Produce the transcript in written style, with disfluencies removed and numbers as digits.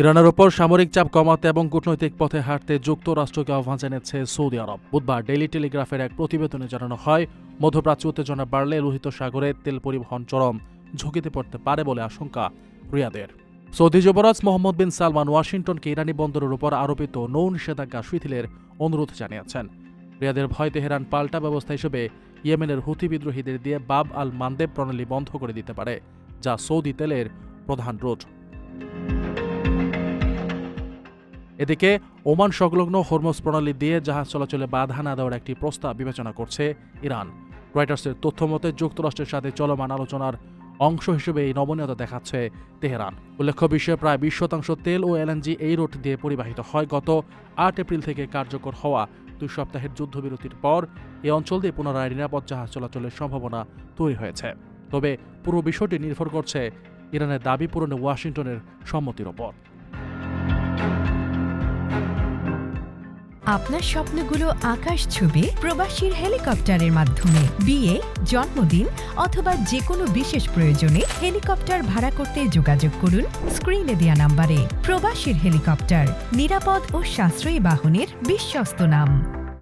ইরানের ওপর সামরিক চাপ কমাতে এবং কূটনৈতিক পথে হাঁটতে যুক্তরাষ্ট্রকে আহ্বান জানিয়েছে সৌদি আরব। বুধবার ডেইলি টেলিগ্রাফের এক প্রতিবেদনে জানানো হয়, মধ্যপ্রাচ্য উত্তেজনা বাড়লে লোহিত সাগরে তেল পরিবহন চরম ঝুঁকিতে পড়তে পারে বলে আশঙ্কা রিয়াদের। সৌদি যুবরাজ মোহাম্মদ বিন সালমান ওয়াশিংটনকে ইরানি বন্দরের উপর আরোপিত নৌ নিষেধাজ্ঞা শিথিলের অনুরোধ জানিয়েছেন। রিয়াদের ভয় তেহরান পাল্টা ব্যবস্থা হিসেবে ইয়েমেনের হুথি বিদ্রোহীদের দিয়ে বাব আল মানদেব প্রণালী বন্ধ করে দিতে পারে, যা সৌদি তেলের প্রধান রুট। এদিকে ওমান সংলগ্ন হরমুজ প্রণালী দিয়ে জাহাজ চলাচলে বাধা না দেওয়ার একটি প্রস্তাব বিবেচনা করছে ইরান। রয়টার্সের তথ্যমতে যুক্তরাষ্ট্রের সাথে চলমান আলোচনার অংশ হিসেবে এই নমনীয়তা দেখাচ্ছে তেহরান। উল্লেখ্য, বিশ্বের প্রায় 20% তেল ও এলএনজি এই রুট দিয়ে পরিবাহিত হয়। গত 8 এপ্রিল থেকে কার্যকর হওয়া 2 সপ্তাহের যুদ্ধবিরতির পর এই অঞ্চল দিয়ে পুনরায় নিরাপদ জাহাজ চলাচলের সম্ভাবনা তৈরি হয়েছে। তবে পুরো বিষয়টি নির্ভর করছে ইরানের দাবি পূরণে ওয়াশিংটনের সম্মতির ওপর। আপনার স্বপ্নগুলো আকাশ ছুবে প্রবাসীর হেলিকপ্টারের মাধ্যমে। বিয়ে, জন্মদিন অথবা যে কোনো বিশেষ প্রয়োজনে হেলিকপ্টার ভাড়া করতে যোগাযোগ করুন স্ক্রিনে দেয়া নাম্বারে। প্রবাসীর হেলিকপ্টার, নিরাপদ ও সাশ্রয়ী বাহনের বিশ্বস্ত নাম।